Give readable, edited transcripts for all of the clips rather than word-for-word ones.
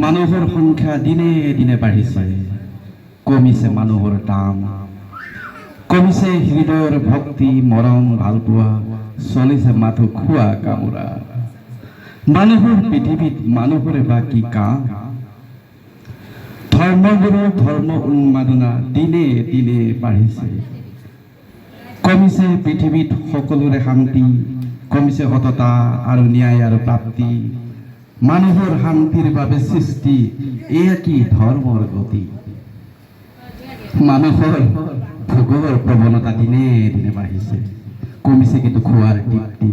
মানুহৰ সংখ্যা দিনে দিনে বাঢ়িছে, কমিছে মানুহৰ দাম, কমিছে হৃদয়ৰ ভক্তি মৰম ভালপোৱা, চলিছে মাথো খোৱা কামোৰা। মানুহৰ পৃথিৱীত মানুহৰে বা কি কাম? ধৰ্মগুৰু ধৰ্ম উন্মাদনা দিনে দিনে বাঢ়িছে, কমিছে পৃথিৱীত সকলোৰে শান্তি, কমিছে সততা আৰু ন্যায় আৰু প্ৰাপ্তি। মানুহৰ শান্তিৰ বাবে সৃষ্টি, এয়া কি ধৰ্মৰ গতি? মানুহৰ ভোগৰ প্ৰৱণতা দিনে দিনে বাঢ়িছে, কমিছে কিন্তু খোৱাৰ তৃপ্তি।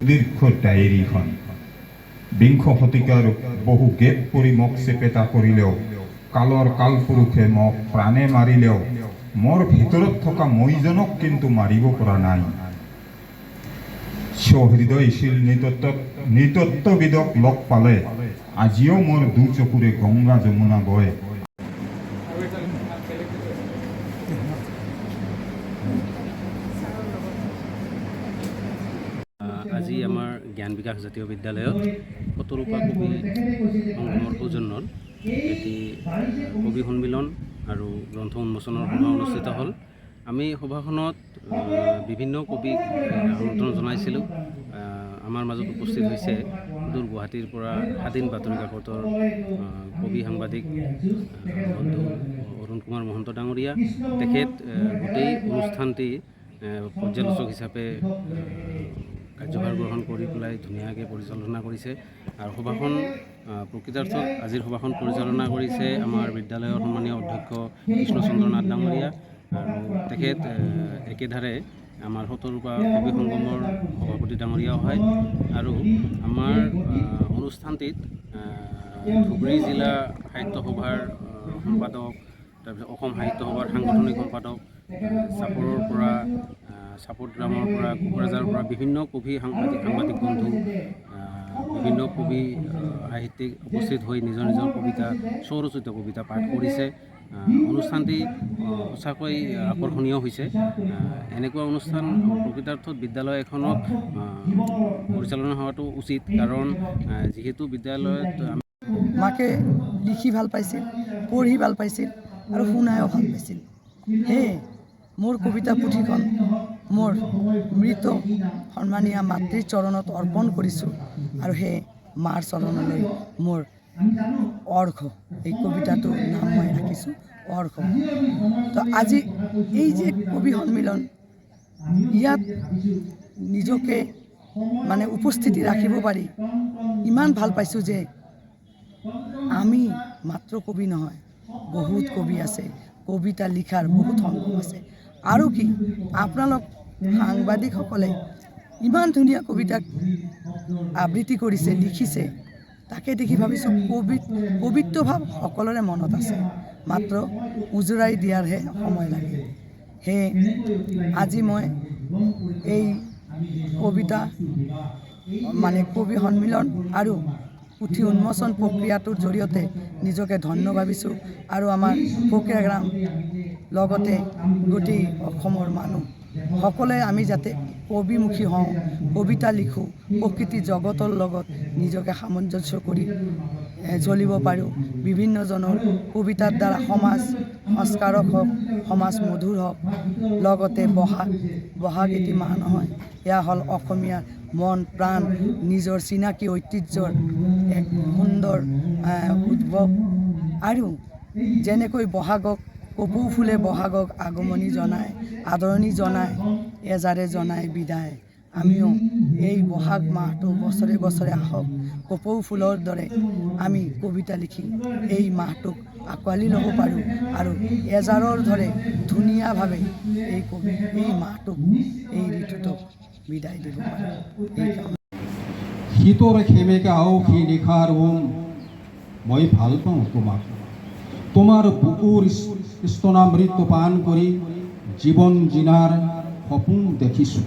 দীৰ্ঘ ডায়েৰীখন বিংশ শতিকাৰ বহু গেপ পৰি মোক চেপেটা কৰিলেও, কালৰ কালপুৰুষে মোক প্ৰাণে মাৰিলেও, মোৰ ভিতৰত থকা মইজনক কিন্তু মাৰিব পৰা নাই। সহৃদয়শীল নৃতত্ববিদক লগ পালে আজিও মোৰ দুচকুৰে গংগা যমুনা বয়। আজি আমাৰ জ্ঞান বিকাশ জাতীয় বিদ্যালয়ত শতৰূপা কবি সংগমৰ সৌজন্যত এটি কবি সন্মিলন আৰু গ্ৰন্থ উন্মোচনৰ সভা অনুষ্ঠিত হ'ল। আমি সভাখনত বিভিন্ন কবিক আমন্ত্ৰণ জনাইছিলোঁ। আমাৰ মাজত উপস্থিত হৈছে দূৰ গুৱাহাটীৰ পৰা স্বাধীন বাতৰি কাকতৰ কবি সাংবাদিক বন্ধু অৰুণ কুমাৰ মহন্ত ডাঙৰীয়া। তেখেত গোটেই অনুষ্ঠানটি পৰ্যালোচক হিচাপে কাৰ্যভাৰ গ্ৰহণ কৰি পেলাই ধুনীয়াকৈ পৰিচালনা কৰিছে। আৰু সভাখন প্ৰকৃতাৰ্থত আজিৰ সভাখন পৰিচালনা কৰিছে আমাৰ বিদ্যালয়ৰ সন্মানীয় অধ্যক্ষ কৃষ্ণচন্দ্ৰ নাথ ডাঙৰীয়া। আৰু তেখেত একেধাৰে আমাৰ শতৰূপা কবি সংগমৰ সভাপতি ডাঙৰীয়াও হয়। আৰু আমাৰ অনুষ্ঠানটিত ধুবুৰী জিলা সাহিত্য সভাৰ সম্পাদক, তাৰপিছত অসম সাহিত্য সভাৰ সাংগঠনিক সম্পাদক, চাপৰৰ পৰা চাপৰগ্ৰামৰ পৰা কোকৰাঝাৰৰ পৰা বিভিন্ন কবি সাংবাদিক বন্ধু, বিভিন্ন কবি সাহিত্যিক উপস্থিত হৈ নিজৰ নিজৰ কবিতা, স্বৰচিত কবিতা পাঠ কৰিছে। অনুষ্ঠানটি সঁচাকৈ আকৰ্ষণীয় হৈছে। এনেকুৱা অনুষ্ঠান প্ৰকৃতাৰ্থত বিদ্যালয় এখনত পৰিচালনা হোৱাটো উচিত, কাৰণ যিহেতু বিদ্যালয়ত মাকে লিখি ভাল পাইছিল, পঢ়ি ভাল পাইছিল আৰু শুনায়ো ভাল পাইছিল। সেয়ে মোৰ কবিতা পুথিখন মোৰ মৃত সন্মানীয়া মাতৃৰ চৰণত অৰ্পণ কৰিছোঁ। আৰু সেই মাৰ চৰণলৈ মোৰ অৰ্ঘ, এই কবিতাটোৰ নাম মই ৰাখিছোঁ অৰ্ঘ। তো আজি এই যে কবি সন্মিলন, ইয়াত নিজকে মানে উপস্থিতি ৰাখিব পাৰি ইমান ভাল পাইছোঁ যে আমি মাত্ৰ কবি নহয়, বহুত কবি আছে, কবিতা লিখাৰ বহুত সংগম আছে। আৰু কি আপোনালোক সাংবাদিকসকলে ইমান ধুনীয়া কবিতা আবৃত্তি কৰিছে, লিখিছে, তাকে দেখি ভাবিছোঁ কবিত্ব ভাৱ সকলোৰে মনত আছে, মাত্ৰ উজৰাই দিয়াৰহে সময় লাগে। সেয়ে আজি মই এই কবিতা মানে কবি সন্মিলন আৰু পুথি উন্মোচন প্ৰক্ৰিয়াটোৰ জৰিয়তে নিজকে ধন্য ভাবিছোঁ। আৰু আমাৰ ফকীৰা গ্ৰাম লগতে গোটেই অসমৰ মানুহ সকলোৱে আমি যাতে কবিমুখী হওঁ, কবিতা লিখোঁ, প্ৰকৃতি জগতৰ লগত নিজকে সামঞ্জস্য কৰি চলিব পাৰোঁ। বিভিন্নজনৰ কবিতাৰ দ্বাৰা সমাজ সংস্কাৰক হওক, সমাজ মধুৰ হওক। লগতে বহাগ এটি মাহ নহয়, এয়া হ'ল অসমীয়াৰ মন প্ৰাণ নিজৰ চিনাকি ঐতিহ্যৰ এক সুন্দৰ উদ্ভৱ। আৰু যেনেকৈ বহাগক কপৌ ফুলে বহাগক আগমনী জনায়, আদৰণি জনায়, এজাৰে জনায় বিদায়। আমিও এই বহাগ মাহটো বছৰে বছৰে আহক, কপৌ ফুলৰ দৰে আমি কবিতা লিখি এই মাহটোক আঁকোৱালি ল'ব পাৰোঁ আৰু এজাৰৰ দৰে ধুনীয়াভাৱে এই মাহটোক, এই ঋতুটোক বিদায় দিব পাৰোঁ। শীতৰ খেমেকে আও কি নিখাৰ মই ভাল পাওঁ তোমাক। তোমাৰ বুকুৰ স্তনামৃত পান কৰি জীৱন জীনাৰ সপোন দেখিছোঁ,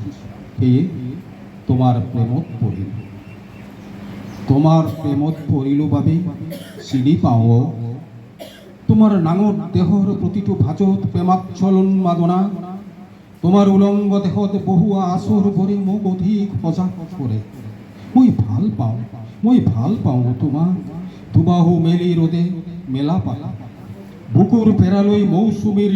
সেয়ে তোমাৰ প্ৰেমত পৰিলোঁ। তোমাৰ প্ৰেমত পৰিলোঁ বাবে চিনি পাওঁ তোমাৰ নাঙঠ দেহৰ প্ৰতিটো ভাজত প্ৰেমাচ্ছল উন্মাদনা। তোমাৰ উলংগ দেহত বহুৱা আচৰ কৰি মোক অধিক সজাগ কৰে। মই ভাল পাওঁ তোমাক। দুবাহু মেলি ৰ'দে মেলা পালা বুকুৰ পেৰালৈ মৌচুমীৰ